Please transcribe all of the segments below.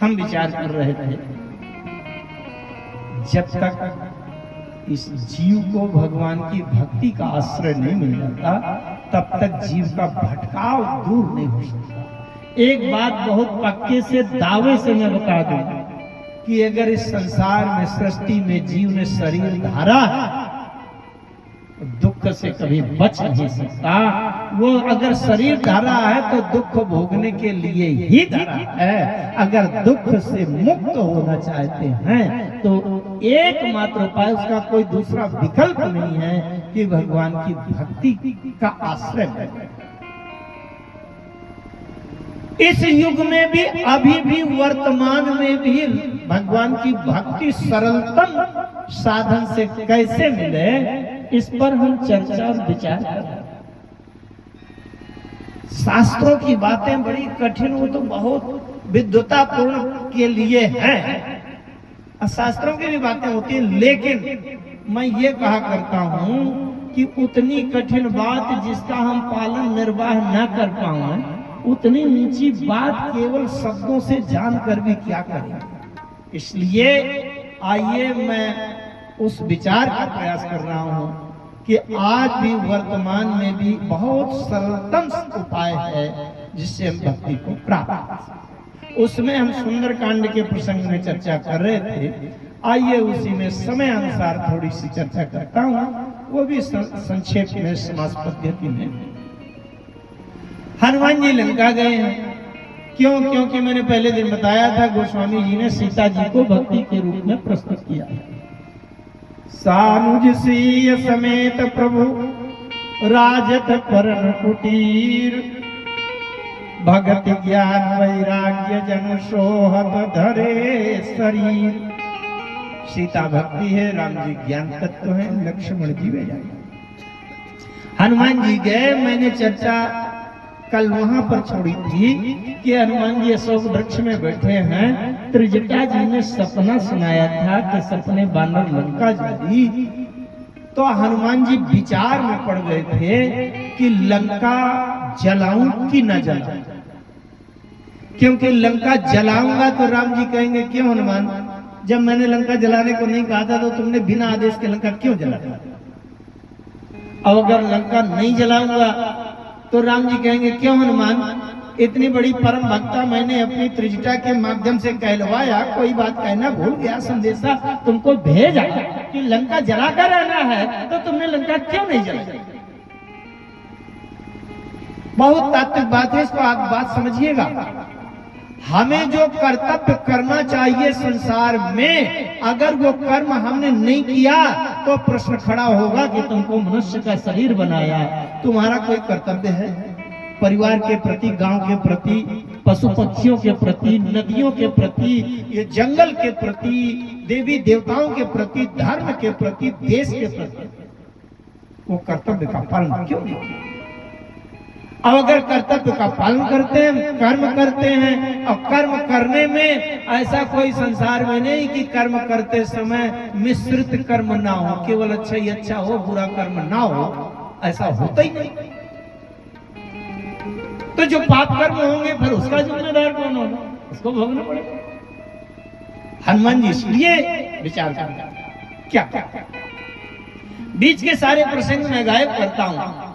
हम विचार कर रहे थे, जब तक इस जीव को भगवान की भक्ति का आश्रय नहीं मिल जाता तब तक जीव का भटकाव दूर नहीं हो सकता। एक बात बहुत पक्के से दावे से मैं बता दूं कि अगर इस संसार में सृष्टि में जीव ने शरीर धारा दुख से कभी बच नहीं सकता। वो अगर शरीर धारा है तो दुख भोगने के लिए ही धारा है। अगर दुख से मुक्त होना चाहते हैं तो एकमात्र उपाय, उसका कोई दूसरा विकल्प नहीं है कि भगवान की भक्ति का आश्रय करें। इस युग में भी, अभी भी, वर्तमान में भी भगवान की भक्ति सरलतम साधन से कैसे मिले, इस पर हम चर्चा और विचार कर रहे हैं। शास्त्रों की बातें बड़ी कठिन, वो तो बहुत विद्वतापूर्ण के लिए हैं। शास्त्रों की भी बातें होती हैं, लेकिन मैं ये कहा करता हूं कि उतनी कठिन बात जिसका हम पालन निर्वाह न कर पाए, उतनी ऊंची बात केवल शब्दों से जानकर भी क्या करें। इसलिए आइए मैं उस विचार का प्रयास कर रहा हूं कि आज भी वर्तमान में भी बहुत सरलतम उपाय है जिससे हम भक्ति को प्राप्त कर सकते। उसमें हम सुंदरकांड के प्रसंग में चर्चा कर रहे थे। आइए उसी में समय अनुसार थोड़ी सी चर्चा करता हूं, वो भी संक्षेप में समास पद्धति में। हनुमान जी लंका गए हैं। क्यों? क्योंकि मैंने पहले दिन बताया था गोस्वामी जी ने सीता जी को भक्ति के रूप में प्रस्तुत किया है। सानुज सीय समेत प्रभु राजत परन कुटीर, भगति ज्ञान वैराग्य जन सोहत धरे शरीर। सीता भक्ति है, राम जी ज्ञान तत्व है, लक्ष्मण जी वैराग्य। हनुमान जी गए। मैंने चर्चा कल वहां पर छोड़ी थी कि हनुमान जी अशोक वृक्ष में बैठे हैं। त्रिजटा जी ने सपना सुनाया था कि सपने बानर लंका जारी। तो हनुमान जी विचार में पड़ गए थे कि लंका जलाऊं कि न जलाऊं, क्योंकि लंका जलाऊंगा तो राम जी कहेंगे क्यों हनुमान, जब मैंने लंका जलाने को नहीं कहा था तो तुमने बिना आदेश के लंका क्यों जलाया। अब अगर लंका नहीं जलाऊंगा तो राम जी कहेंगे क्यों हनुमान, इतनी बड़ी परम भक्ता मैंने अपनी त्रिजटा के माध्यम से कहलवाया, कोई बात कहना भूल गया, संदेशा तुमको भेजा कि लंका जलाकर रहना है तो तुमने लंका क्यों नहीं जलाई। बहुत तात्विक बात है, इसको आप बात समझिएगा। हमें जो कर्तव्य करना चाहिए संसार में, अगर वो कर्म हमने नहीं किया तो प्रश्न खड़ा होगा कि तुमको मनुष्य का शरीर बनाया, तुम्हारा कोई कर्तव्य है परिवार के प्रति, गांव के प्रति, पशु पक्षियों के प्रति, नदियों के प्रति, ये जंगल के प्रति, देवी देवताओं के प्रति, धर्म के प्रति, देश के प्रति, वो कर्तव्य का पालन क्यों नहीं किया। अब अगर कर्तव्य का पालन करते हैं, कर्म करते हैं, और कर्म करने में ऐसा कोई संसार में नहीं कि कर्म करते समय मिश्रित कर्म ना हो, केवल अच्छा ही अच्छा हो, बुरा कर्म ना हो, ऐसा होता ही नहीं। तो जो पाप कर्म होंगे फिर उसका जिम्मेदार कौन होगा, उसको भोगना पड़ेगा। हनुमान जी इसलिए विचार करते क्या बीच के सारे प्रसंग में गायब करता हूं।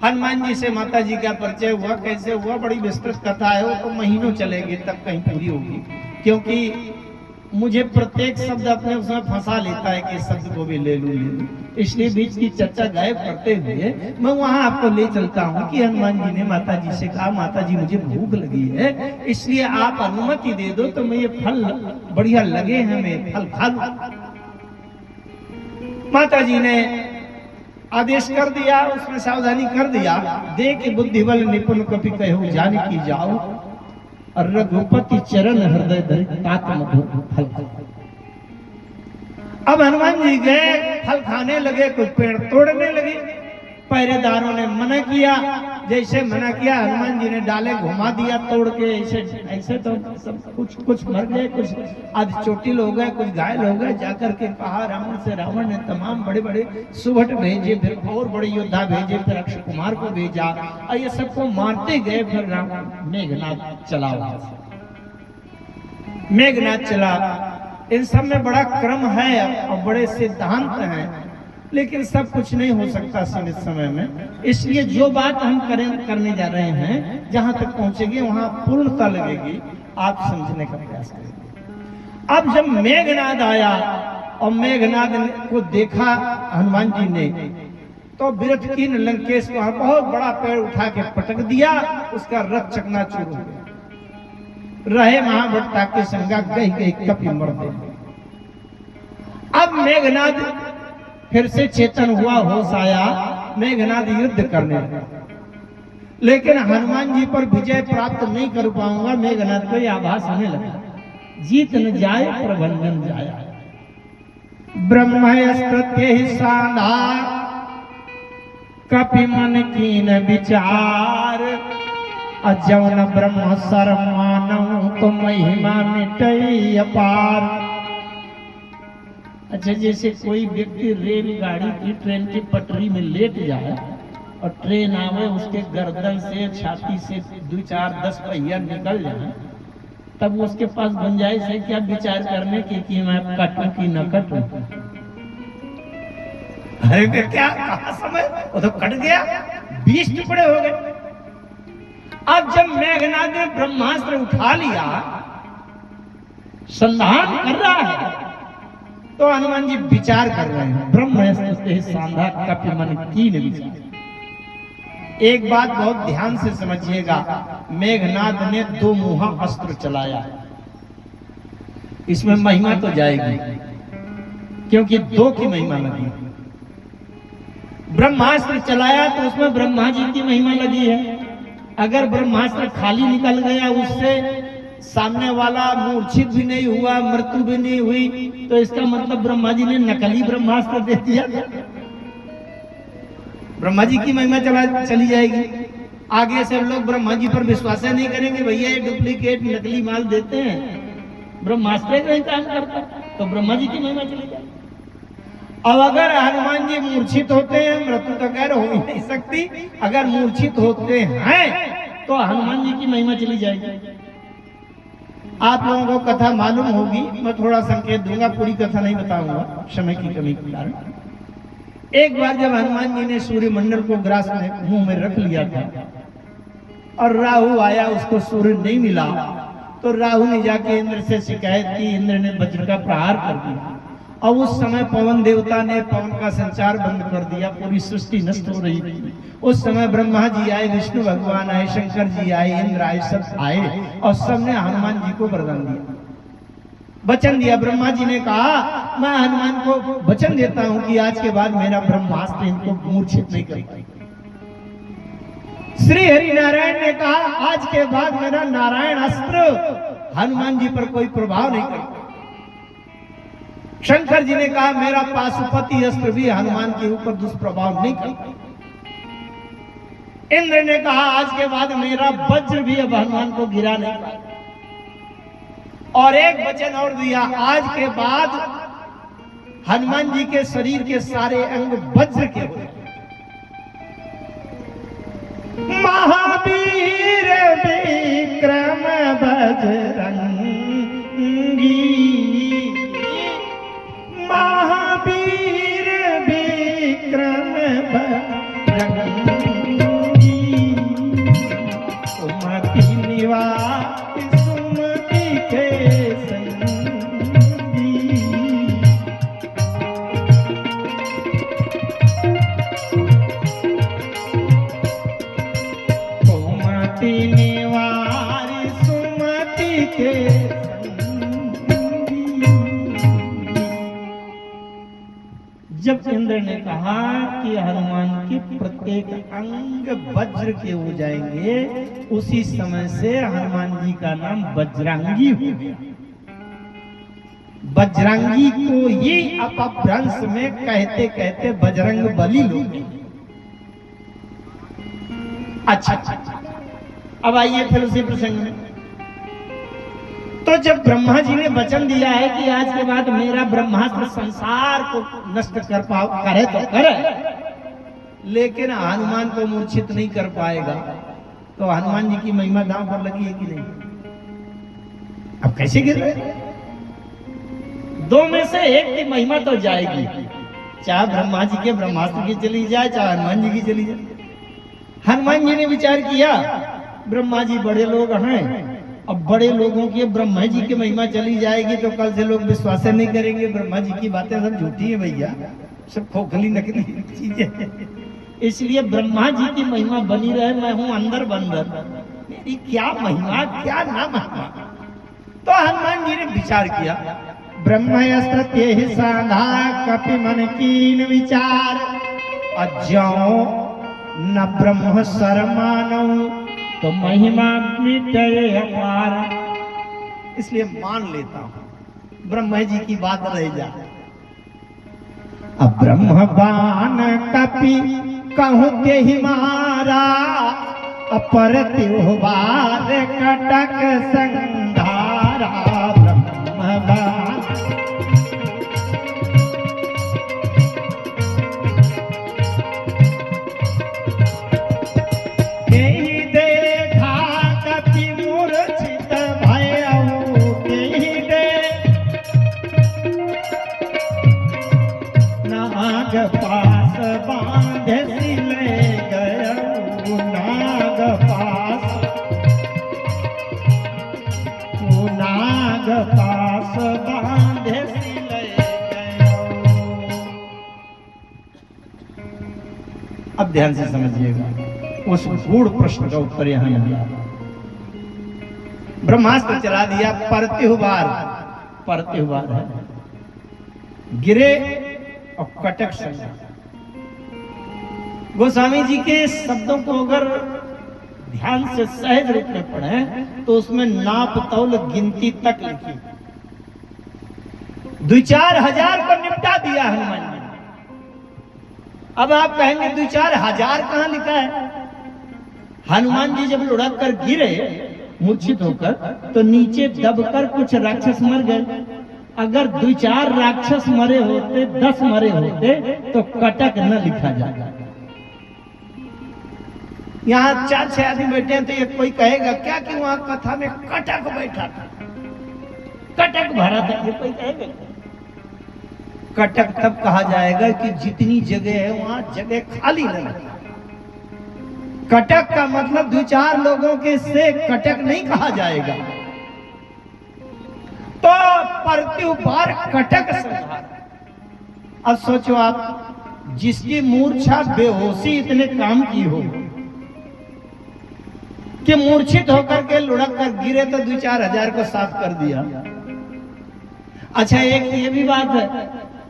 हनुमान जी से माता जी का परिचय हुआ, कैसे हुआ, बड़ी विस्तृत कथा है, वो तो महीनों चलेगी तब कहीं पूरी होगी, क्योंकि मुझे प्रत्येक शब्द अपने उसमें फंसा लेता है कि शब्द को भी ले लूं। इसलिए बीच की चर्चा गायब करते हुए मैं वहां आपको ले चलता हूं कि हनुमान जी ने माता जी से कहा, माता जी मुझे भूख लगी है, इसलिए आप अनुमति दे दो तो मैं ये फल बढ़िया लगे हैं मैं फल खा लूं। माता जी ने आदेश कर दिया, उसमें सावधानी कर दिया, दे के बुद्धि बल निपुण कपि कहूं जान की जाओ, और रघुपति चरण हृदय धरि तात मधुर फल। अब हनुमान जी गए, फल खाने लगे, कुछ पेड़ तोड़ने लगे। पहरेदारों ने मना किया, जैसे मना किया हनुमान जी ने डाले घुमा दिया तोड़ के, ऐसे तो सब कुछ मर गए, कुछ आज चोटिल हो गए, कुछ घायल हो गए। जाकर के कहा रावण से, रावण ने तमाम बड़े बड़े सुभट भेजे, फिर और बड़े योद्धा भेजे, फिर अक्षय कुमार को भेजा, और ये सबको मारते गए। फिर राम मेघनाथ चला। मेघनाद चला। इन सब में बड़ा क्रम है और बड़े सिद्धांत हैं, लेकिन सब कुछ नहीं हो सकता सीमित समय में। इसलिए जो बात हम करने जा रहे हैं, जहां तक पहुंचेंगे वहां पूर्णता लगेगी, आप समझने का प्रयास करेंगे। अब जब मेघनाद आया और मेघनाद को देखा हनुमान जी ने, तो विरथकीन लंकेश को बहुत बड़ा पेड़ उठा के पटक दिया, उसका रथ चकनाचूर हो गया। रहे महाभट्टा के संगा गई गई कपि मर दे। अब मेघनाद फिर से चेतन हुआ, होश आया, मेघनाद युद्ध करने लगा। लेकिन हनुमान जी पर विजय प्राप्त नहीं कर पाऊंगा, मेघनाद को यह आभास होने लगा, जीत न जाए प्रबंधन जाए। ब्रह्मस्त्र ही साधा कपि मन कीन विचार, अजवन ब्रह्म सर मानव तो महिमा मिटई अपार। अच्छा, जैसे कोई व्यक्ति रेलगाड़ी की ट्रेन की पटरी में लेट जाए और ट्रेन आवे, उसके गर्दन से छाती से 2-4-10 पहिया निकल जाए, तब उसके पास गुंजाइश है क्या विचार करने की कि मैं कटूं कि न कटूं? अरे फिर क्या, कहा समय, वो तो कट गया, 20 टुकड़े हो गए। अब जब मेघनाद ने ब्रह्मास्त्र उठा लिया, संधान कर रहा है, तो हनुमान जी विचार कर रहे हैं। ब्रह्मस्त्र सांधा कपि मन कीन विचार। एक बात बहुत ध्यान से समझिएगा, मेघनाद ने 2 मुहा अस्त्र चलाया। इसमें महिमा तो जाएगी, क्योंकि 2 की महिमा लगी। ब्रह्मास्त्र चलाया तो उसमें ब्रह्मा जी की महिमा लगी है। अगर ब्रह्मास्त्र खाली निकल गया, उससे सामने वाला मूर्छित भी नहीं हुआ, मृत्यु भी नहीं हुई, तो इसका मतलब ब्रह्मा जी ने नकली ब्रह्मास्त्र दे दिया। ब्रह्मा जी की महिमा चली जाएगी। आगे से लोग ब्रह्मा जी पर विश्वास नहीं करेंगे, भैया ये डुप्लीकेट नकली माल देते हैं, ब्रह्मास्त्र नहीं काम करता, तो ब्रह्मा जी की महिमा चली जाएगी। अब अगर हनुमान जी मूर्छित होते हैं, मृत्यु तो खैर हो ही नहीं सकती, अगर मूर्छित होते हैं तो हनुमान जी की महिमा चली जाएगी। आप लोगों को कथा मालूम होगी, मैं थोड़ा संकेत दूंगा, पूरी कथा नहीं बताऊंगा समय की कमी के कारण। एक बार जब हनुमान जी ने सूर्यमंडल को ग्रास में मुंह में रख लिया था और राहु आया, उसको सूर्य नहीं मिला, तो राहु ने जाके इंद्र से शिकायत की। इंद्र ने वज्र का प्रहार कर दिया और उस समय पवन देवता ने पवन का संचार बंद कर दिया, पूरी सृष्टि नष्ट हो रही थी। उस समय ब्रह्मा जी आए, विष्णु भगवान आए, शंकर जी आए, इंद्र आए, सब आए और सबने हनुमान जी को वरदान दिया, वचन दिया। ब्रह्मा जी ने कहा, मैं हनुमान को वचन देता हूं कि आज के बाद मेरा ब्रह्मास्त्र इनको मूर्छित नहीं कर पाएगा। श्री हरि नारायण ने कहा, आज के बाद मेरा नारायण अस्त्र हनुमान जी पर कोई प्रभाव नहीं करता। शंकर जी ने कहा, मेरा पाशुपति अस्त्र भी हनुमान के ऊपर दुष्प्रभाव नहीं करता। इंद्र ने कहा, आज के बाद मेरा वज्र भी अब हनुमान को गिरा नहीं पाएगा। और एक वचन और दिया, आज के बाद हनुमान जी के शरीर के सारे अंग वज्र के हो। महावीर विक्रम बजरंगी, महावीर विक्रम बजरंगी, सुमति निवास सुमति के संगी। सुमति निवास सुमति के जब इंद्र ने कहा कि हनुमान के प्रत्येक अंग वज्र के हो जाएंगे, उसी समय से हनुमान जी का नाम बजरंगी हो गया। बजरंगी को ही अपभ्रंश में कहते कहते बजरंग बली लोग। अच्छा, अब आइए फिर उसी प्रसंग में। तो जब ब्रह्मा जी ने वचन दिया है कि आज के बाद मेरा ब्रह्मास्त्र संसार को नष्ट करे तो करे, लेकिन हनुमान को मूर्छित नहीं कर पाएगा, तो हनुमान जी की महिमा दांव पर लगी है कि नहीं? अब कैसे गिर रहे? दो में से एक की महिमा तो जाएगी, चाहे ब्रह्मा जी के ब्रह्मास्त्र की चली जाए, चाहे हनुमान जी की चली जाए। हनुमान जी ने विचार किया ब्रह्मा जी बड़े लोग हैं, अब बड़े लोगों की ब्रह्मा जी की महिमा चली जाएगी तो कल से लोग विश्वास नहीं करेंगे, ब्रह्मा जी की बातें सब झूठी है भैया, सब खोखली नकली चीजें, इसलिए ब्रह्मा जी की महिमा बनी रहे, मैं हूं अंदर बंदर, मेरी क्या महिमा क्या ना महिमा। तो हनुमान जी ने विचार किया ब्रह्मयस्त्र ते साधा कपि मन कीन विचार, अज्ञो न ब्रह्म सरमानो तो महिमा मिटे अपार। इसलिए मान लेता हूं ब्रह्मा जी की बात रह जाए। अब ब्रह्मवान कपि कहूं के ही मारा, अपर त्योहार कटक संधारा। ब्रह्मवान पास बांधे सिले गया, नाग पास बांधे सिले गया। अब ध्यान से समझिएगा, उस गूढ़ प्रश्न का उत्तर यहां मिला। ब्रह्मास्त्र चला दिया, परते हुआ है, गिरे और कटक संज्ञा। गोस्वामी जी के शब्दों को अगर ध्यान से सहज रूप में पढ़े तो उसमें नाप तौल गिनती तक लिखी, 2-4 हजार को निपटा दिया हनुमान जी। अब आप कहेंगे 2-4 हजार कहां लिखा है? हनुमान जी जब लुढ़क कर गिरे मूर्छित होकर तो नीचे दबकर कुछ राक्षस मर गए। अगर 2-4 राक्षस मरे होते, 10 मरे होते तो कटक न लिखा जाता। यहाँ 4-6 आदमी बैठे हैं तो ये कोई कहेगा क्या कि वहां कथा में कटक बैठा था, कटक भरा था, ये कोई कहेगा? कटक तब कहा जाएगा कि जितनी जगह है वहां जगह खाली नहीं। कटक का मतलब 2-4 लोगों के से कटक नहीं कहा जाएगा। तो प्रत्युपार कटक संहार। अब सोचो आप, जिसकी मूर्छा बेहोशी इतने काम की हो कि मूर्छित होकर के लुढ़क कर गिरे तो 2-4 हजार को साफ कर दिया। अच्छा, एक ये भी बात है,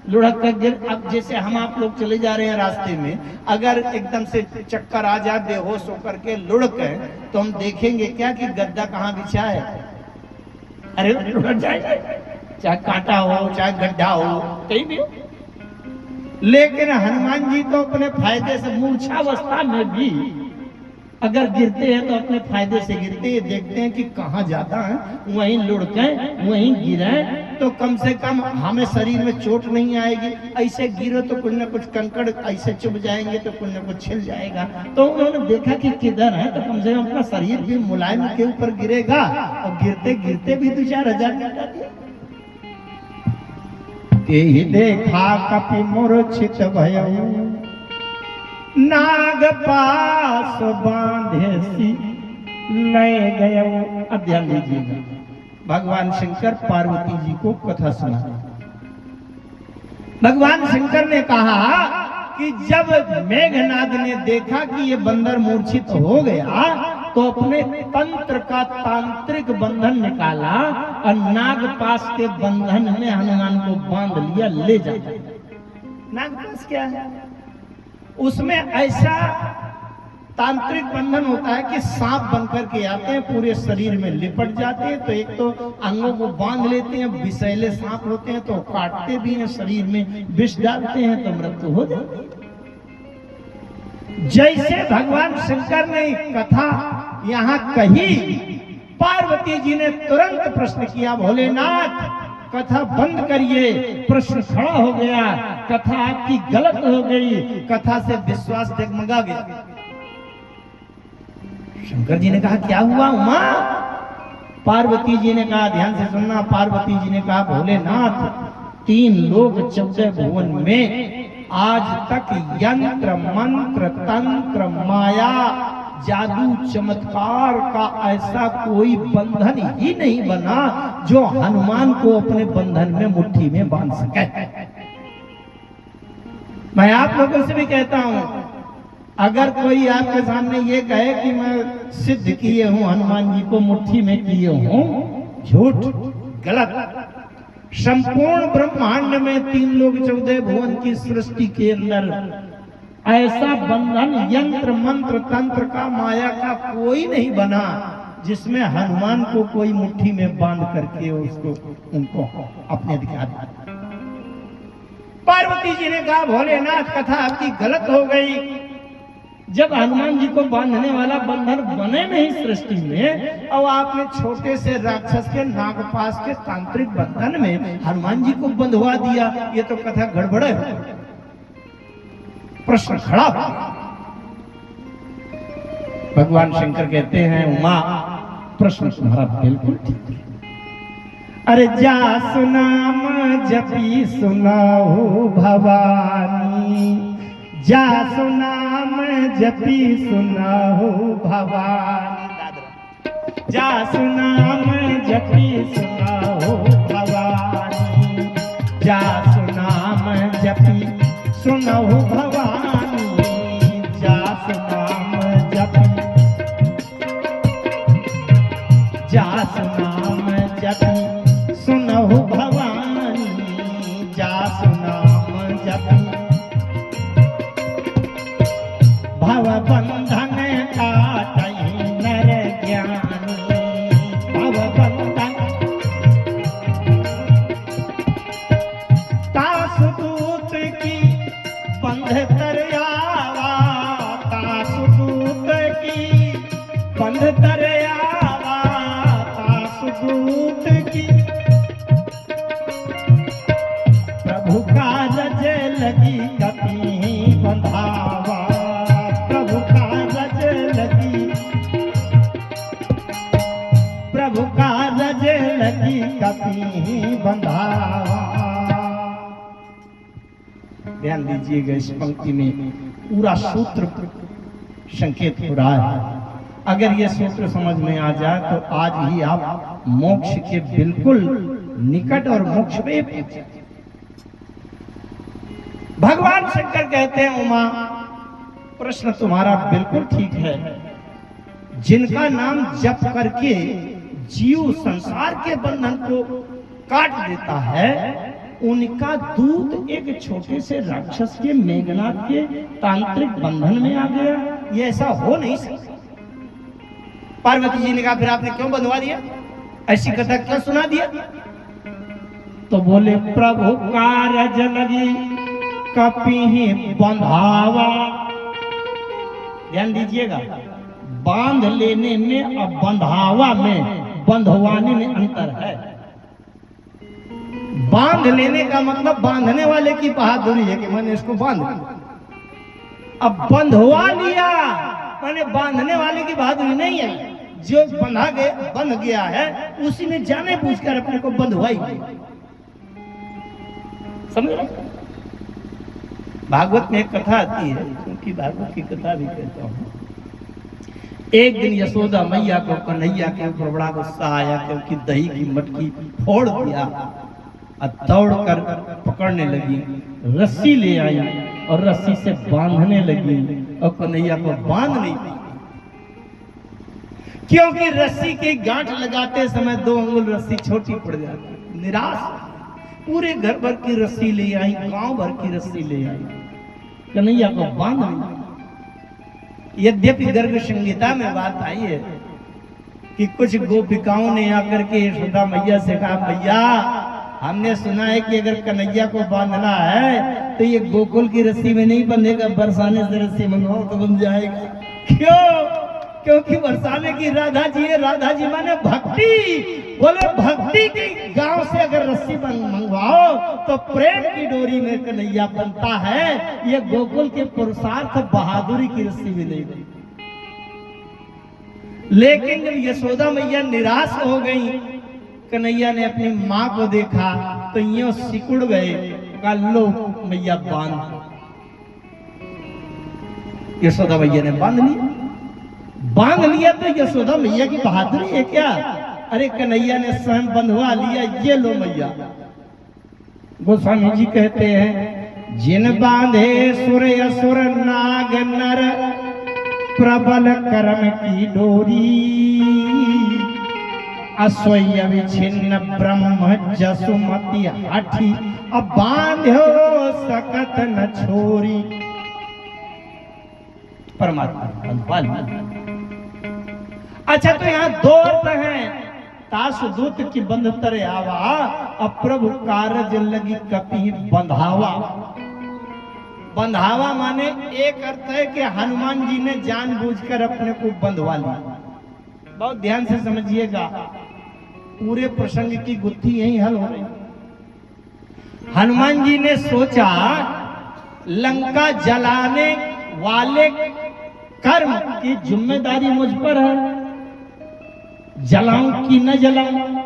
लुढ़क कर गिर, अब जैसे हम आप लोग चले जा रहे हैं रास्ते में, अगर एकदम से चक्कर आ जाए, बेहोश होकर के लुढ़क है तो हम देखेंगे क्या कि गद्दा कहाँ बिछा है? अरे लुढ़क जाएगा, चाहे कांटा हो चाहे गड्ढा हो कहीं भी हो। लेकिन हनुमान जी तो अपने फायदे से मूर्छावस्था में भी अगर गिरते हैं तो अपने फायदे से गिरते हैं, देखते हैं कि कहाँ जाता है वहीं लुढ़के वहीं गिरे तो कम से कम हमें शरीर में चोट नहीं आएगी। ऐसे गिरो तो कुछ न कुछ कंकड़ ऐसे चुभ जाएंगे तो कुछ न कुछ छिल जाएगा। तो उन्होंने देखा कि किधर है तो कम से कम अपना शरीर भी मुलायम के ऊपर गिरेगा, और गिरते गिरते भी 2-4 हजार मिटा दिया। यही देखा कपि मूर्छित भयउ, नाग पास बांधे सी लय गयउ। अब ध्यान दीजिएगा, भगवान शंकर पार्वती जी को कथा सुना। भगवान शंकर ने कहा कि जब मेघनाद ने देखा कि ये बंदर मूर्छित हो गया तो अपने तंत्र का तांत्रिक बंधन निकाला और नागपाश के बंधन में हनुमान को बांध लिया, ले जाता। नागपाश क्या है? उसमें ऐसा तांत्रिक बंधन होता है कि सांप बनकर के आते हैं, पूरे शरीर में लिपट जाते हैं। तो एक तो अंगों को बांध लेते हैं, विषैले सांप होते हैं तो काटते भी हैं, शरीर में विष डालते हैं तो मृत्यु हो जाती है। जैसे भगवान शंकर ने कथा यहाँ कही, पार्वती जी ने तुरंत प्रश्न किया, भोलेनाथ कथा बंद करिए। प्रश्न खड़ा हो गया, कथा आपकी गलत हो गई, कथा से विश्वास डगमगा गया। शंकर जी ने कहा क्या हुआ उमा? पार्वती जी ने कहा, ध्यान से सुनना, पार्वती जी ने कहा भोलेनाथ 3 लोक 14 भुवन में आज तक यंत्र मंत्र तंत्र माया जादू चमत्कार का ऐसा कोई बंधन ही नहीं बना जो हनुमान को अपने बंधन में मुट्ठी में बांध सके। मैं आप लोगों से भी कहता हूं, अगर कोई आपके सामने ये कहे कि मैं सिद्ध किए हूं, हनुमान जी को मुट्ठी में किए हूं, झूठ, गलत। संपूर्ण ब्रह्मांड में 3 लोक 14 भुवन की सृष्टि के अंदर ऐसा बंधन यंत्र मंत्र तंत्र का माया का कोई नहीं बना जिसमें हनुमान को कोई मुट्ठी में बांध करके उसको उनको अपने अधिकार दिया। पार्वती जी ने कहा भोलेनाथ कथा आपकी गलत हो गई। जब हनुमान जी को बांधने वाला बंधन बने नहीं सृष्टि में, और आपने छोटे से राक्षस के नागपाश के तांत्रिक बंधन में हनुमान जी को बंधवा दिया, ये तो कथा गड़बड़ है। प्रश्न खड़ा हो। भगवान शंकर कहते हैं उमा प्रश्न तुम्हारा बिल्कुल ठीक है। अरे जा सुनाम जपी सुनाओ भवानी, जा सुनाम जपी सुनाओ भवानी, जा सुनाम जपी सुनाओ भवानी, जा सुनाम जपी सुनाओ भवानी, जा सुनाम जपी, जा सुनाम जपी सुनाओ भवानी, जा सुनाम जपी भव बंधन काटहि नर ज्ञानी, भव बंधन तासु दूत की बंध तर आवा, तासु दूत की बंध तर आवा, तासु दूत की प्रभु का रज लगी कपि बंधावा, प्रभु का रज लगी, प्रभु का रज लगी कपि बंधावा। ध्यान दीजिएगा, इस पंक्ति में पूरा सूत्र संकेत हो रहा है। अगर ये सूत्र समझ में आ जाए तो आज ही आप मोक्ष के बिल्कुल निकट और मोक्ष में पहुंचे। भगवान शंकर कहते हैं उमा प्रश्न तुम्हारा बिल्कुल ठीक है। जिनका नाम जप करके जीव संसार के बंधन को काट देता है, उनका दूत एक छोटे से राक्षस के मेघनाथ के तांत्रिक बंधन में आ गया, ये ऐसा हो नहीं सकता। पार्वती जी ने कहा फिर आपने क्यों बंधवा दिया, ऐसी कथा क्यों सुना दिया? तो बोले प्रभु कारज लगी कपि बंधावा। ध्यान दीजिएगा, बांध लेने में और बंधावा में, बंधवाने में अंतर है। बांध लेने का मतलब बांधने वाले की बहादुरी है कि मैंने इसको बांध लिया। अब बंधवा लिया मैंने बांधने वाले की बहादुरी नहीं है। जो बंध गया है उसी ने जाने पूछकर अपने को बंधवाई। समझ रहे? भागवत में एक कथा आती है, क्योंकि भागवत की कथा भी कहता हूँ। एक दिन यशोदा मैया को कन्हैया के ऊपर बड़ा गुस्सा आया, क्योंकि दही की मटकी फोड़ दिया और दौड़कर पकड़ने लगी, रस्सी ले आई और रस्सी से बांधने लगी और कन्हैया को बांध नहीं पाई, क्योंकि रस्सी की गांठ लगाते समय 2 अंगुल रस्सी छोटी पड़ जाती। निराश, पूरे घर भर की रस्सी ले आई, गांव भर की रस्सी ले आई, कन्हैया को बांध नहीं। यद्यपि गर्ग संहिता में बात आई है कि कुछ गोपिकाओं ने आकर के यशोदा मैया से कहा, मैया हमने सुना है कि अगर कन्हैया को बांधना है तो ये गोकुल की रस्सी में नहीं बंधेगा, बरसाने से रस्सी मंगवाओ तो बन जाएगा। क्यों? क्योंकि बरसाने की राधा जी है, राधा जी माने भक्ति। बोले भक्ति के गांव से अगर रस्सी मंगवाओ तो प्रेम की डोरी में कन्हैया बनता है। ये गोकुल के पुरुषार्थ बहादुरी की रस्सी भी नहीं बनती। लेकिन जब यशोदा मैया निराश हो गई, कन्हैया ने अपनी माँ को देखा तो यूं सिकुड़ गए, कहा लो मैया बांध। यशोदा मैया ने बांध लिया तो यशोदा मैया की बहादुरी है क्या? अरे कन्हैया ने स्वयं बंधवा लिया, ये लो मैया। गोस्वामी जी कहते हैं जिन बांधे सुर असुर नाग नर प्रबल कर्म की डोरी, अस्वय विछिन्न ब्रह्म जसुमति हाठी, अब बांध्यो सकत न छोरी। परमात्मा बंधवा लिया। अच्छा तो यहाँ दो अर्थ हैं, तासु दूत की बंध तरे आवा, अप्रभु कारज लगी कपि बंधावा। बंधावा माने एक अर्थ है कि हनुमान जी ने जानबूझकर अपने को बंधवा लिया। बहुत ध्यान से समझिएगा, पूरे प्रसंग की गुत्थी यही हल हो रही। हनुमान जी ने सोचा लंका जलाने वाले कर्म की जिम्मेदारी मुझ पर है, जलाऊं कि न जलाऊं,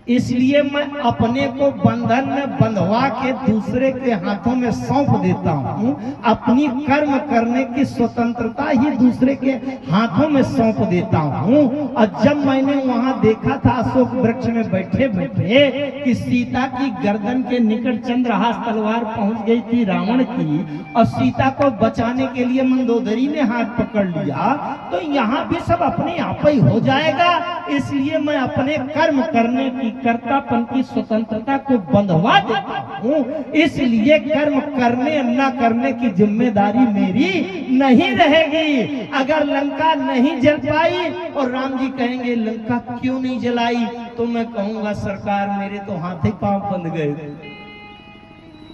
इसलिए मैं अपने को बंधन में बंधवा के दूसरे के हाथों में सौंप देता हूं। अपनी कर्म करने की स्वतंत्रता ही दूसरे के हाथों में सौंप देता हूं। और जब मैंने वहां देखा था अशोक वृक्ष में बैठे बैठे कि सीता की गर्दन के निकट चंद्रहास तलवार पहुंच गई थी रावण की, और सीता को बचाने के लिए मंदोदरी ने हाथ पकड़ लिया, तो यहाँ भी सब अपने आप ही हो जाएगा। इसलिए मैं अपने कर्म करने की, कर्तापन की स्वतंत्रता को बंधवा देता हूँ। इसलिए कर्म करने न करने की जिम्मेदारी मेरी नहीं रहेगी। अगर लंका नहीं जल पाई और राम जी कहेंगे लंका क्यों नहीं जलाई, तो मैं कहूंगा सरकार मेरे तो हाथ ही पांव बंध गए।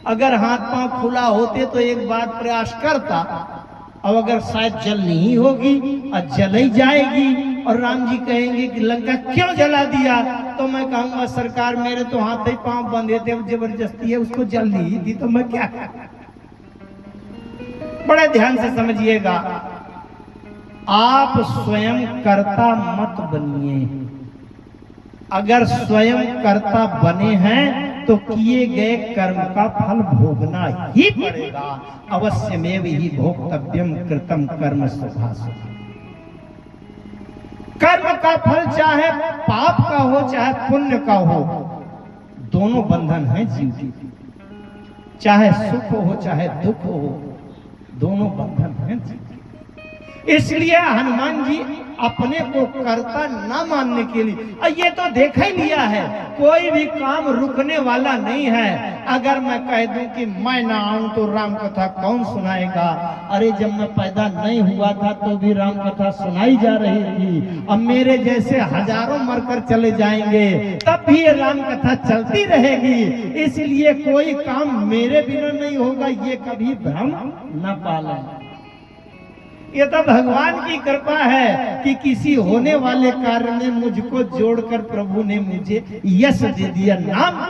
अगर हाथ पांव खुला होते तो एक बार प्रयास करता, अब अगर शायद जलनी ही होगी और जल ही जाएगी और राम जी कहेंगे कि लंका क्यों जला दिया, तो मैं कहूंगा सरकार मेरे तो हाथ ही पांव बंधे थे, जबरदस्ती है उसको जलनी ही थी, तो मैं क्या करूं। बड़े ध्यान से समझिएगा, आप स्वयं कर्ता मत बनिए। अगर स्वयं कर्ता बने हैं तो किए गए कर्म का फल भोगना ही पड़ेगा। अवश्यमेव ही भोक्तव्यम कृतम कर्म स्वभासु। कर्म का फल चाहे पाप का हो चाहे पुण्य का हो, दोनों बंधन हैं जीव की। चाहे सुख हो चाहे दुख हो, दोनों बंधन हैं जीव की। इसलिए हनुमान जी अपने को कर्ता न मानने के लिए, ये तो देखा ही लिया है, कोई भी काम रुकने वाला नहीं है। अगर मैं कह दूं कि मैं ना आऊं तो राम कथा कौन सुनाएगा? अरे जब मैं पैदा नहीं हुआ था तो भी राम कथा सुनाई जा रही थी। अब मेरे जैसे हजारों मरकर चले जाएंगे तब भी ये राम कथा चलती रहेगी। इसलिए कोई काम मेरे बिना नहीं होगा, ये कभी भ्रम न पालें। ये तो भगवान की कृपा है कि किसी होने वाले कार्य में मुझको जोड़कर प्रभु ने मुझे यश दे दिया। नाम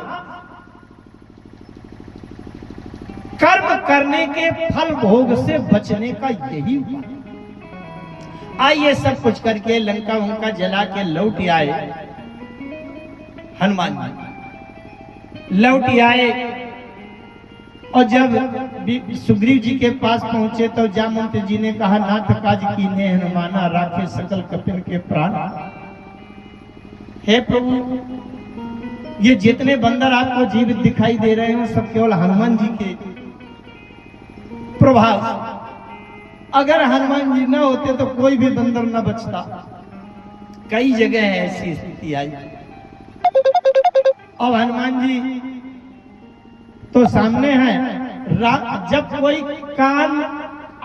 कर्म करने के फल भोग से बचने का यही उपाय। आइए सब कुछ करके लंका उनका जला के लौट आए। हनुमान जी लौट आए और जब सुग्रीव जी के पास पहुंचे तो जामवंत जी ने कहा नाथ काज कीन्हे हनुमाना राखे सकल कपिन के प्राण। हे प्रभु, ये जितने बंदर आपको जीवित दिखाई दे रहे हैं सब केवल हनुमान जी के प्रभाव। अगर हनुमान जी न होते तो कोई भी बंदर न बचता। कई जगह है ऐसी स्थिति आई। अब हनुमान जी तो सामने है। जब कोई काम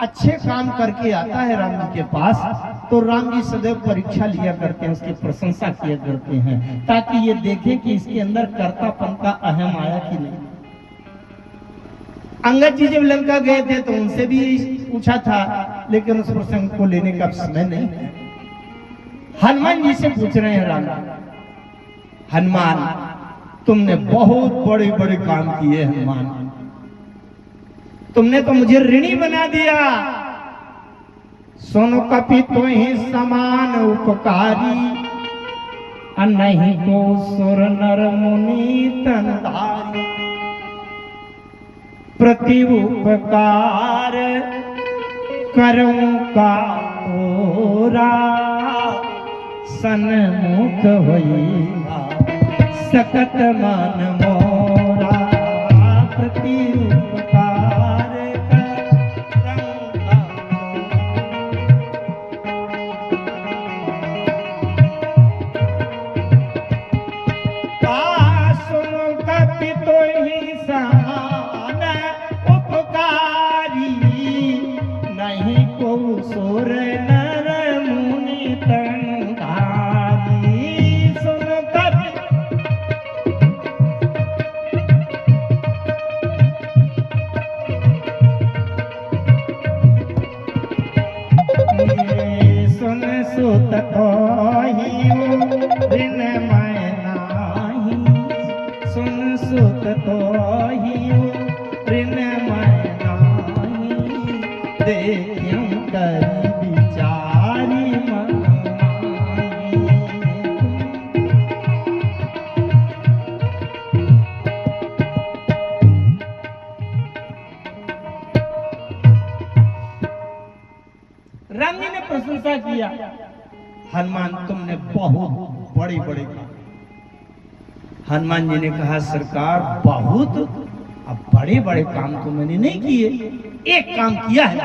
अच्छे काम करके आता है राम जी के पास, तो राम जी सदैव परीक्षा लिया करते हैं, उसकी प्रशंसा किया करते हैं, ताकि ये देखें कि इसके अंदर कर्तापन का अहम आया कि नहीं। अंगद जी जब लंका गए थे तो उनसे भी पूछा था, लेकिन उस प्रसंग को लेने का समय नहीं। हनुमान जी से पूछ रहे हैं राम, हनुमान तुमने बहुत बड़े बड़े काम किए। हनुमान तुमने तो मुझे ऋणी बना दिया। सुन कपि तो ही समान उपकारी, नहीं को सुर नर मुनि तनधारी। प्रति उपकार करूं का तोरा, सन्मुख होइगा सकत मन मोरा। प्रति उपकार करूं का सुन कपि तो ही समान उपकारी, नहीं को सुर नर मुनि तनधारी। सुन कपि सुन सुत कहियो ऋण मैं नाही, सुन सुत कहियो ऋण मैं नाही। देखियो करी विचारी मन माही। राम जी ने प्रशंसा किया, हनुमान तुमने बहुत बड़े बड़े काम। हनुमान जी ने कहा सरकार बहुत, अब बड़े बड़े काम तो मैंने नहीं किए, एक काम किया है।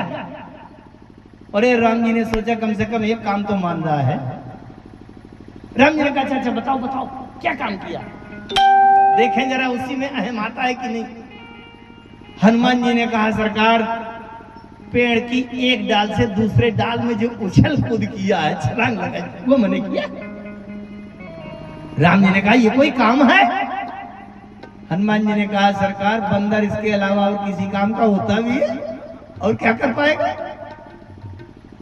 अरे राम जी ने सोचा कम से कम एक काम तो मान रहा है। राम जी ने कहा अच्छा बताओ बताओ क्या काम किया, देखें जरा उसी में अहम आता है कि नहीं। हनुमान जी ने कहा सरकार पेड़ की एक डाल से दूसरे डाल में जो उछल कूद किया है, छलांग लगाई, वो मैंने किया। राम जी ने कहा ये कोई काम है। हनुमान जी ने कहा सरकार बंदर इसके अलावा और किसी काम का होता भी है और क्या कर पाएगा।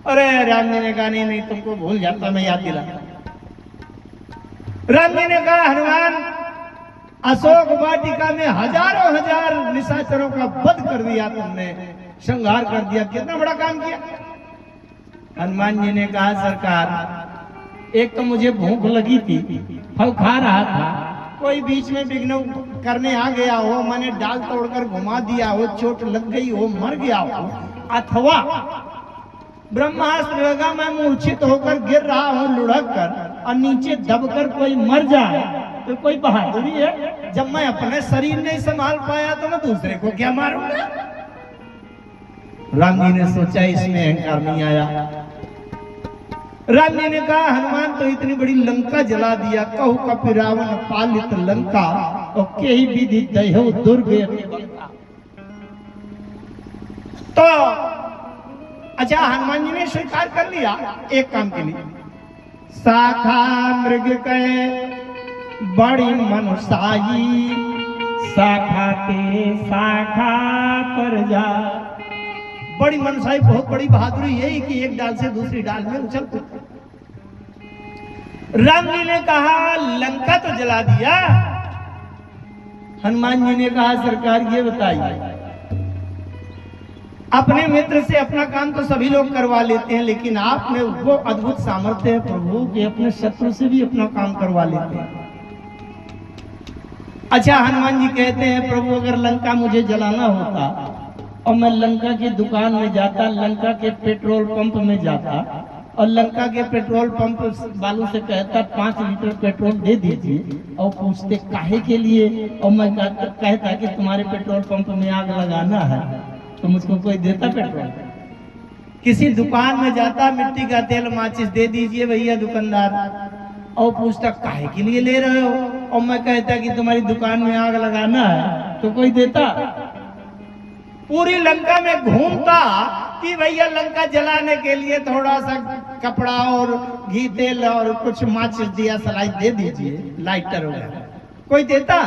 अरे राम जी ने कहा नहीं नहीं तुमको भूल जाता, मैं याद दिलाता। राम जी ने कहा हनुमान अशोक वाटिका में हजारों हजार निशाचरों का वध कर दिया तुमने, संहार कर दिया, कितना बड़ा काम किया। हनुमान जी ने कहा सरकार एक तो मुझे भूख लगी थी, फल खा रहा था, कोई बीच में विघ्न करने आ गया हो, मैंने डाल तोड़कर घुमा दिया हो, चोट लग गई हो, मर गया हो, अथवा ब्रह्मास्त्र लगा मैं मूर्छित होकर गिर रहा हूँ लुढ़क कर और नीचे दबकर कोई मर जाए तो कोई बहादुरी है। जब मैं अपने शरीर नहीं संभाल पाया तो मैं दूसरे को क्या मारूंगा। राम जी ने सोचा इसमें अहंकार नहीं आया। राम जी ने कहा हनुमान तो इतनी बड़ी लंका जला दिया, कहू कपि रावण पालित लंका और के ही विधि दयो दुर्गे। तो अच्छा हनुमान जी ने स्वीकार कर लिया एक काम के लिए, शाखा मृग के बड़ी मनुषाई, शाखा ते शाखा पर जा। बड़ी मनुषाई बहुत बड़ी बहादुरी यही कि एक डाल से दूसरी डाल में उछल कूद। राम जी ने कहा लंका तो जला दिया। हनुमान जी ने कहा सरकार ये बताइए अपने मित्र से अपना काम तो सभी लोग करवा लेते हैं, लेकिन आपने वो अद्भुत सामर्थ्य है प्रभु कि अपने शत्रु से भी अपना काम करवा लेते हैं। अच्छा हनुमान जी कहते हैं प्रभु अगर लंका मुझे जलाना होता और मैं लंका की दुकान में जाता, लंका के पेट्रोल पंप में जाता और लंका के पेट्रोल पंप वालों से कहता 5 लीटर पेट्रोल दे दीजिए और पूछते काहे के लिए, और मैं कहता कि तुम्हारे पेट्रोल पंप में आग लगाना है, तो मुझको कोई देता पेट्रोल। किसी दुकान में जाता मिट्टी का तेल माचिस दे दीजिए भैया दुकानदार, और पूछता काहे के लिए ले रहे हो, और मैं कहता कि तुम्हारी दुकान में आग लगाना है, तो कोई देता। पूरी लंका में घूमता कि भैया लंका जलाने के लिए थोड़ा सा कपड़ा और घी तेल और कुछ माचिस दिया सलाई दे दीजिए, लाइटर वगैरह, कोई देता।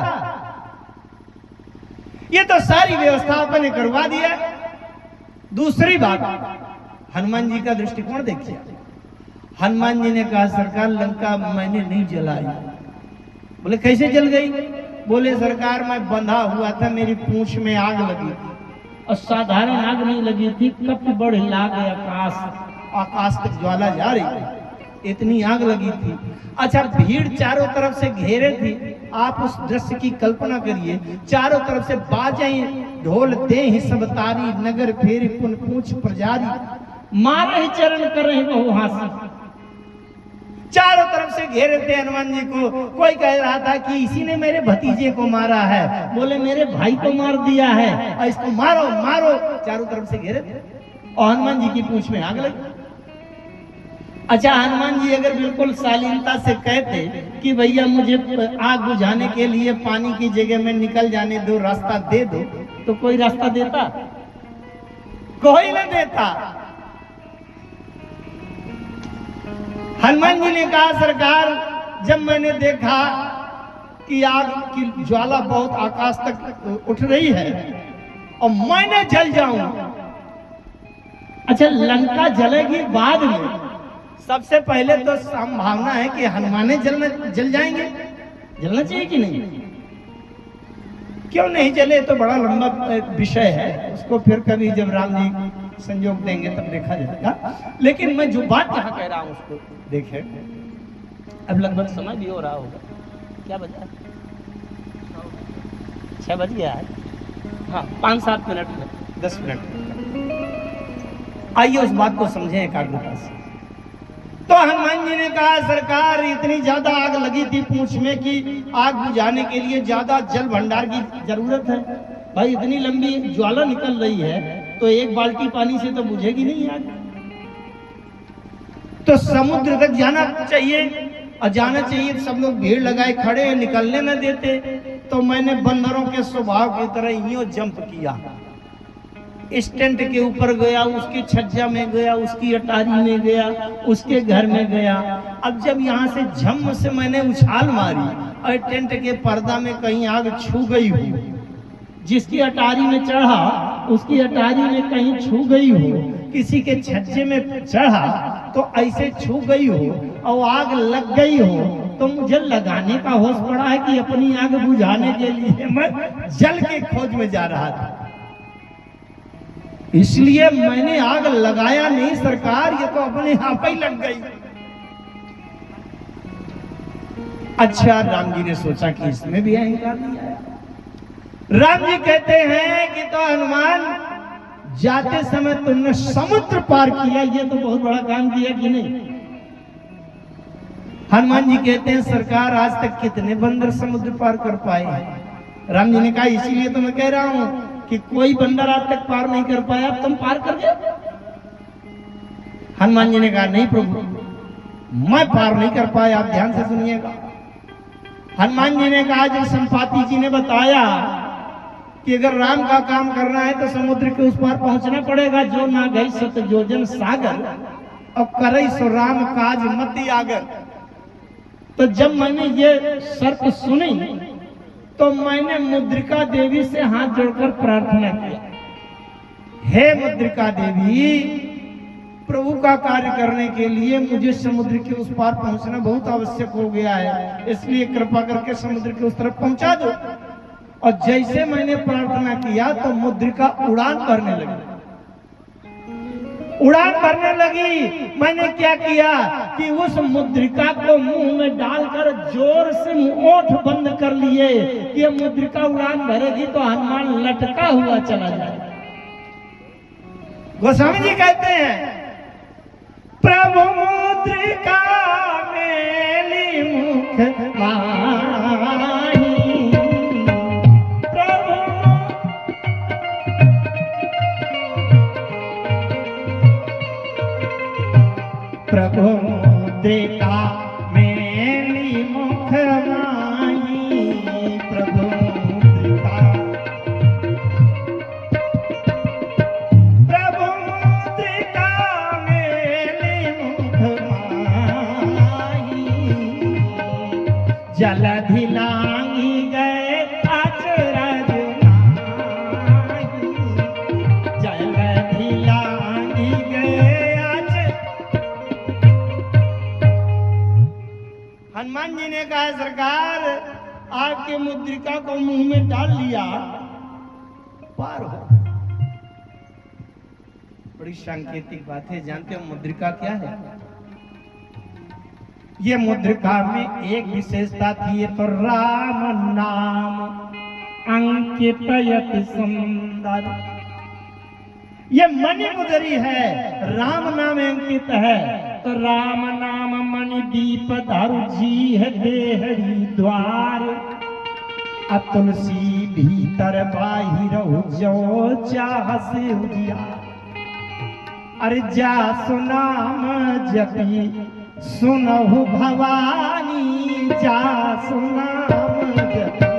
ये तो सारी व्यवस्था आपने करवा दिया। दूसरी बात हनुमान जी का दृष्टिकोण देखिए। हनुमान जी ने कहा सरकार लंका मैंने नहीं जलाई। बोले कैसे जल गई? बोले सरकार मैं बंधा हुआ था, मेरी पूंछ में आग लगी थी और साधारण आग नहीं लगी थी, कप बड़ लाग आकाश आकाश तक ज्वाला जा रही थी, इतनी आग लगी थी। अच्छा, भीड़ चारों तरफ से घेरे थी। आप उस दृश्य की कल्पना करिए, चारों तरफ से बाजें ढोल दे सब तारी, नगर फेरी पुन पूछ प्रजारी, मारे ही चरण कर रहे बहुहासी। चारों तरफ से घेरे थे हनुमान जी को। कोई कह रहा था कि इसी ने मेरे भतीजे को मारा है, बोले मेरे भाई को मार दिया है, और इसको मारो मारो। चारों तरफ से घेरे थे और हनुमान जी की पूंछ में आग लगी। अच्छा, हनुमान जी अगर बिल्कुल शालीनता से कहते कि भैया मुझे आग बुझाने के लिए पानी की जगह में निकल जाने दो, रास्ता दे दो, तो कोई रास्ता देता? कोई न देता। हनुमान जी ने कहा, सरकार, जब मैंने देखा कि आग की ज्वाला बहुत आकाश तक उठ रही है और मैंने जल जाऊं। अच्छा, लंका जलेगी बाद में, सबसे पहले तो संभावना है कि हनुमाने जल जाएंगे। जलना चाहिए कि नहीं? क्यों नहीं जले तो बड़ा लंबा विषय है, उसको फिर कभी जब राम जी संयोग देंगे तब देखा जाएगा। लेकिन मैं जो बात यहाँ कह रहा हूँ उसको देखे। अब लगभग समय भी हो रहा होगा, क्या बजा? 6 बज गया है। हाँ, 5-7 मिनट में, 10 मिनट। आइए उस बात को समझें एकाग्रता से। तो हनुमान जी ने कहा, सरकार, इतनी ज्यादा आग लगी थी पूंछ में कि आग बुझाने के लिए ज्यादा जल भंडार की जरूरत है। भाई, इतनी लंबी ज्वाला निकल रही है तो एक बाल्टी पानी से तो बुझेगी नहीं आग। तो समुद्र तक जाना चाहिए, और जाना चाहिए। सब लोग भीड़ लगाए खड़े हैं, निकलने न देते। तो मैंने बंदरों के स्वभाव की तरह यूं जंप किया, इस टेंट के ऊपर गया, उसके छज्जा में गया, उसकी अटारी में गया, उसके घर में गया। अब जब यहाँ से झम से मैंने उछाल मारी और टेंट के पर्दा में कहीं आग छू गई हो, जिसकी अटारी में चढ़ा उसकी अटारी में कहीं छू गई हो, किसी के छज्जे में चढ़ा तो ऐसे छू गई हो और आग लग गई हो, तो मुझे लगाने का होश पड़ा है कि अपनी आग बुझाने के लिए मैं जल के खोज में जा रहा था, इसलिए मैंने आग लगाया नहीं सरकार, ये तो अपने आप ही लग गई। अच्छा, राम जी ने सोचा कि इसमें भी अहंकार नहीं आया। राम जी कहते हैं कि तो हनुमान, जाते समय तुमने समुद्र पार किया, ये तो बहुत बड़ा काम किया कि नहीं? हनुमान जी कहते हैं, सरकार, आज तक कितने बंदर समुद्र पार कर पाए? राम जी ने कहा, इसीलिए तो मैं कह रहा हूं कि कोई बंदर आज तक पार नहीं कर पाया, तुम पार कर गए। हनुमान जी ने कहा, नहीं प्रभु, मैं पार नहीं कर पाया। आप ध्यान से सुनिएगा। हनुमान जी ने कहा, जब संपाति जी ने बताया कि अगर राम का काम करना है तो समुद्र के उस पार पहुंचना पड़ेगा, जो ना गई सत जोजन सागर और करई सो राम काज मति आगर। तो जब मैंने ये शर्त सुनी तो मैंने मुद्रिका देवी से हाथ जोड़कर प्रार्थना किया, हे मुद्रिका देवी, प्रभु का कार्य करने के लिए मुझे समुद्र के उस पार पहुंचना बहुत आवश्यक हो गया है, इसलिए कृपा करके समुद्र के उस तरफ पहुंचा दो। और जैसे मैंने प्रार्थना किया तो मुद्रिका उड़ान भरने लगी। उड़ान भरने लगी। मैंने क्या किया कि उस मुद्रिका को मुंह में डालकर जोर से ओठ बंद कर लिए कि ये मुद्रिका उड़ान भरेगी तो हनुमान लटका हुआ चला जाए। गोस्वामी जी कहते हैं, प्रभु मुद्रिका मेली मुख माही, प्रभु मुद्रिका मेली मुख माही, प्रभु मुद्रिका, प्रभु मुद्रिका मेली मुख माही, जलधि लांगी गए अचरज माही, जलधि लांगी गए। हनुमान जी ने कहा, सरकार, आपके मुद्रिका को मुंह में डाल लिया, पार हो। बड़ी सांकेतिक बात है। जानते हो मुद्रिका क्या है? ये मुद्रिका में एक विशेषता थी, ये तो राम नाम अंकित यति सुंदर। ये मणि मुद्री है, राम नाम अंकित है। तो राम नाम मणि दीप दारु जी है देहरी द्वार। तुलसी भीतर बाहिर जो चाह से उजिया। अरे जा सुनाम जपी सुनहु भवानी, जा सुनाम जपी,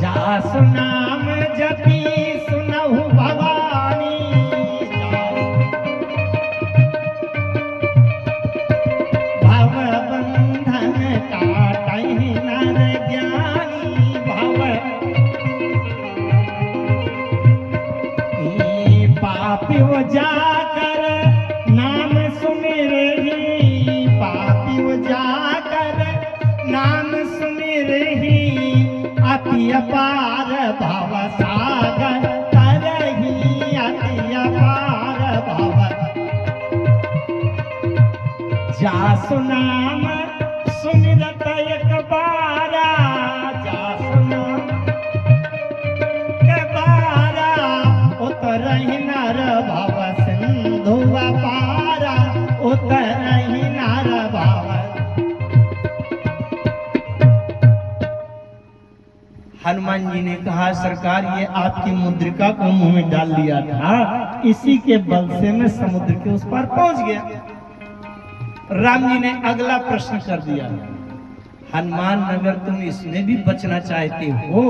जा सुनाम जपी सुनहु भवानी। भव बंधन काटहि नर ज्ञानी, भव पापी वो जाकर नाम सुमिरहि, पापी वो जाकर नाम सुमिरहि। अति अपार भव सागर तरहि, अति अपार भव। जा सुनाम सुमिरत एक बारा, जा सुनाम के बारा। उतरहि नर भव सिंधु अपारा, उतरहि नर भव। हनुमान जी ने कहा सरकार ये आपकी मुद्रिका को मुंह में डाल लिया था, इसी के बल से मैं समुद्र के उस पार पहुंच गया। राम जी ने अगला प्रश्न कर दिया, हनुमान अगर तुम इसमें भी बचना चाहते हो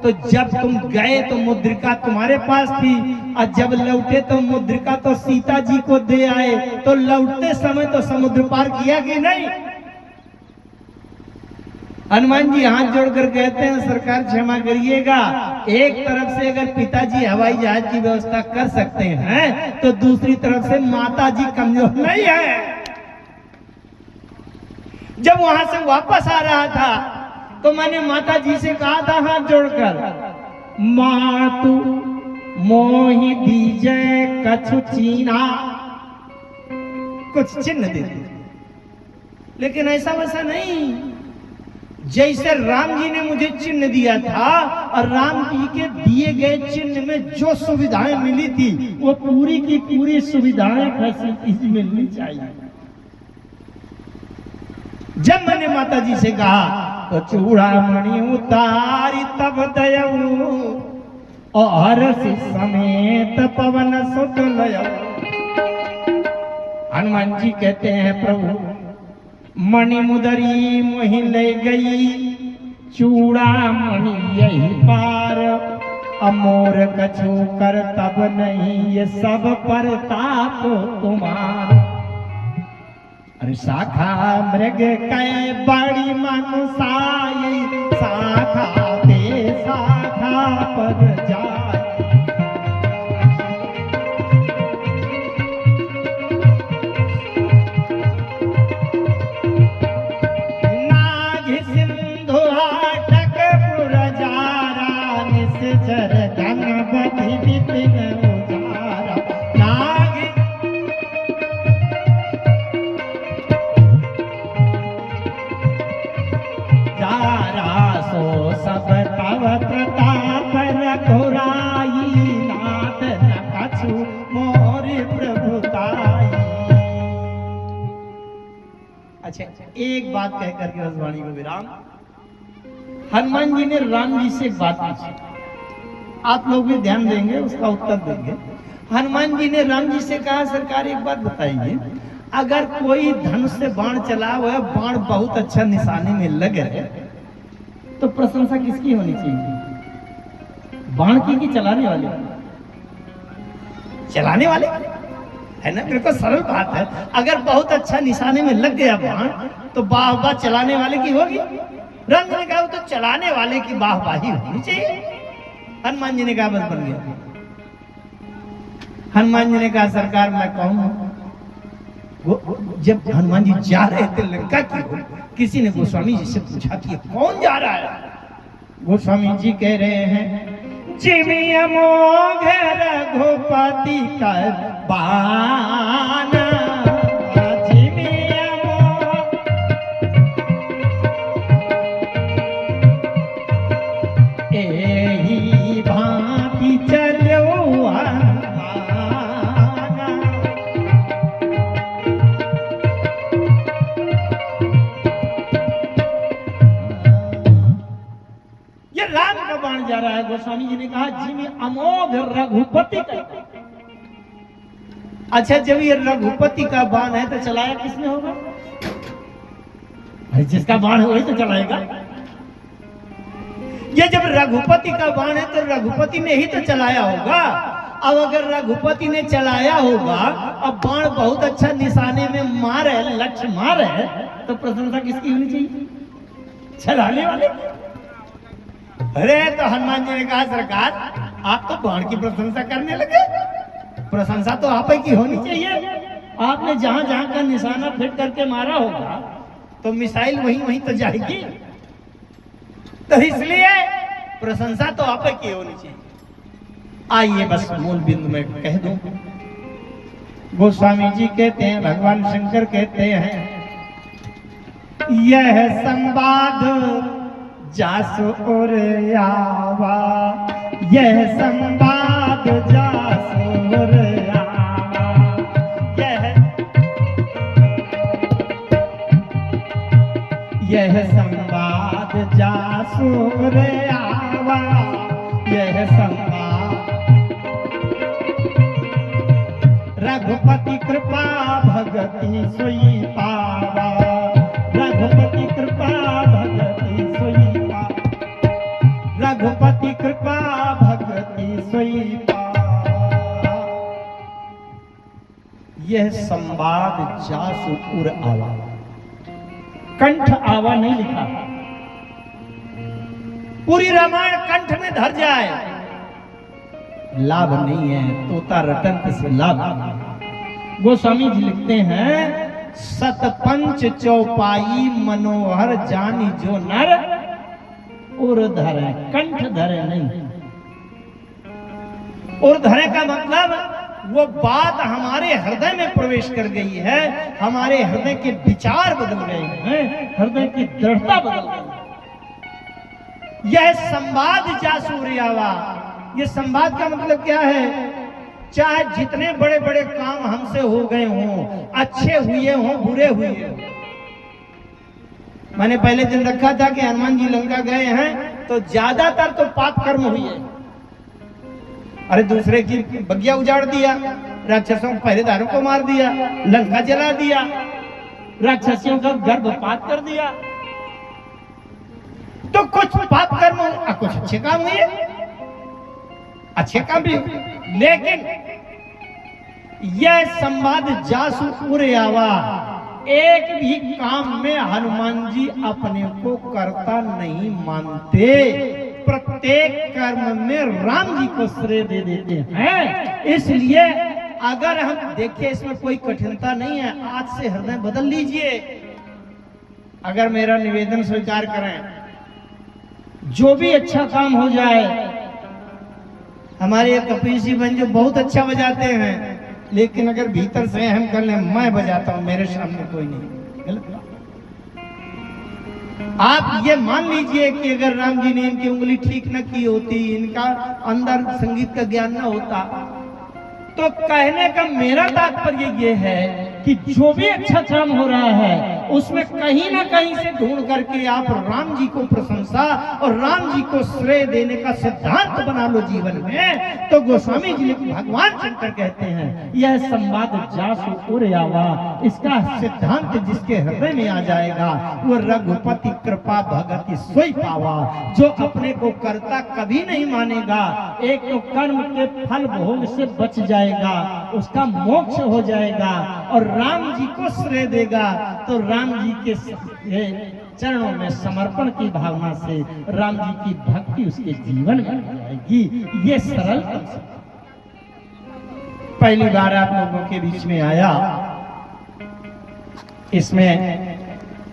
तो जब तुम गए तो मुद्रिका तुम्हारे पास थी, और जब लौटे तो मुद्रिका तो सीता जी को दे आए, तो लौटते समय तो समुद्र पार किया कि नहीं? हनुमान जी हाथ जोड़कर कहते हैं सरकार क्षमा करिएगा, एक तरफ से अगर पिताजी हवाई जहाज की व्यवस्था कर सकते हैं तो दूसरी तरफ से माता जी कमजोर नहीं है। जब वहां से वापस आ रहा था तो मैंने माता जी से कहा था हाथ जोड़कर, मातु मोहि दीजे कछु चीना, कुछ चिन्ह दे दे। लेकिन ऐसा वैसा नहीं, जैसे राम जी ने मुझे चिन्ह दिया था और राम जी के दिए गए चिन्ह में जो सुविधाएं मिली थी वो पूरी की पूरी सुविधाएं फैसिलिटीज मिलनी चाहिए। जब मैंने माता जी से कहा तो चूड़ामणि उतारी तब दयऊ, और समेत पवन सुत लयऊ। हनुमान जी कहते हैं प्रभु मणि मुदरी मोहि ले गई, चूड़ामणि यही पार। अमोर कछु कर तब नहीं, ये सब परताप तुम्हारा। अरे शाखा मृग कै बड़ी मनुसाई, शाखा पे शाखा पर जाए। नाग सिंधु हाटक पुरजारा, निश्चर गणपति विपिन उजारा। नाग सो सब तव प्रताप रघुराई, नाथ न कछु मोर प्रभुताई। अच्छा एक बात कह करके रसवाणी को विराम। हनुमान जी ने राम जी से एक बात पूछी, आप लोग भी ध्यान देंगे उसका उत्तर देंगे। हनुमान जी ने राम जी से कहा सरकार एक बात बताइए, अगर कोई धनुष से बाण चला हुआ बाण बहुत अच्छा निशाने में लगे तो प्रशंसा किसकी होनी चाहिए? बाण की कि चलाने वाले? चलाने वाले है ना, बिल्कुल सरल बात है। अगर बहुत अच्छा निशाने में लग गया बाण तो वाह चलाने वाले की होगी। राम जी ने कहा तो चलाने वाले की वाहवाही होनी चाहिए। हनुमान जी ने कहा बस बन गया। हनुमान जी ने कहा सरकार मैं कहूं, जब हनुमान जी जा रहे थे लंका की ओर, किसी ने गोस्वामी जी से पूछा कि कौन जा रहा है? गोस्वामी जी कह रहे हैं जिमि अमोघ रघुपति का बान, जिमि अमोघ एही भांति चलो जा रहा है। गोस्वामी जी ने कहा जिमि अमोघ रघुपति का। अच्छा, जब ये रघुपति का बाण है तो चलाया किसने होगा? जिसका बाण है वही तो चलाएगा। ये जब रघुपति का बाण है तो रघुपति ने ही तो चलाया होगा। अब अगर रघुपति ने चलाया होगा, अब बाण बहुत अच्छा निशाने में मार है, लक्ष्य मार है, तो प्रशंसा किसकी होनी चाहिए? चलाने वाले। अरे तो हनुमान जी ने कहा सरकार आप तो बाण की प्रशंसा करने लगे, प्रशंसा तो आप ही की होनी चाहिए। आपने जहां जहां का निशाना फिट करके मारा होगा तो मिसाइल वहीं वहीं तो जाएगी, तो इसलिए प्रशंसा तो आप ही की होनी चाहिए। आइए बस मूल बिंदु में कह दूं। गोस्वामी जी कहते हैं, भगवान शंकर कहते हैं, यह संवाद जासु उर आवा, यह संवाद जासु उर आवा, यह संवाद जासु उर आवा, यह संवाद रघुपति कृपा भगति सोई पावा, रघुपति कृपा भगति सोई, रघुपति कृपा भगति सोई पावा। यह संवाद जासु उर आवा, कंठ आवा नहीं लिखा। पूरी रामायण कंठ में धर जाए लाभ नहीं है, तोता रटंत से लाभ। गोस्वामी जी लिखते हैं, सतपंच चौपाई मनोहर जानी जो नर उर धरे, कंठ धरे नहीं। उर धरे का मतलब वो बात हमारे हृदय में प्रवेश कर गई है, हमारे हृदय के विचार बदल गए हैं, हृदय की दृढ़ता बदल गई। यह संवाद जासूरियावा, ये संवाद का मतलब क्या है? चाहे जितने बड़े बड़े काम हमसे हो गए हों, अच्छे हुए हों बुरे हुए हों। मैंने पहले दिन रखा था कि हनुमान जी लंका गए हैं तो ज्यादातर तो पाप कर्म हुए। अरे दूसरे की बगिया उजाड़ दिया, राक्षसों के पहरेदारों को मार दिया, लंका जला दिया, राक्षसियों का गर्भपात कर दिया, तो कुछ पाप कर्म हुए, कुछ अच्छे काम हुए, अच्छे काम भी। लेकिन यह संवाद जासु उर आवा, एक भी काम में हनुमान जी अपने को कर्ता नहीं मानते, प्रत्येक कर्म में राम जी को श्रेय दे देते हैं। इसलिए अगर हम देखें इसमें कोई कठिनता नहीं है, आज से हृदय बदल लीजिए। अगर मेरा निवेदन स्वीकार करें, जो भी अच्छा काम हो जाए, हमारे कपिल जी बन जो बहुत अच्छा बजाते हैं, लेकिन अगर भीतर से हम कर ले मैं बजाता हूं, मेरे सामने कोई नहीं, गलत बात। आप ये मान लीजिए कि अगर राम जी ने इनकी उंगली ठीक न की होती, इनका अंदर संगीत का ज्ञान न होता, तो कहने का मेरा तात्पर्य ये है कि जो भी अच्छा काम हो रहा है उसमें कहीं ना कहीं से ढूंढ करके आप राम जी को प्रशंसा और राम जी को श्रेय देने का सिद्धांत बना लो जीवन में। तो गोस्वामी जी भगवान शंकर कहते हैं, यह संवाद जासु उर आवा, इसका सिद्धांत जिसके हृदय में आ जाएगा वो रघुपति कृपा भगति सोई पावा। जो अपने को कर्ता कभी नहीं मानेगा, एक तो कर्म के फल भोग से बच जाएगा, उसका मोक्ष हो जाएगा, और राम जी को श्रेय देगा तो राम जी के चरणों में समर्पण की भावना से राम जी की भक्ति उसके जीवन में आ जाएगी। ये सरल पहली बार आप लोगों के बीच में आया, इसमें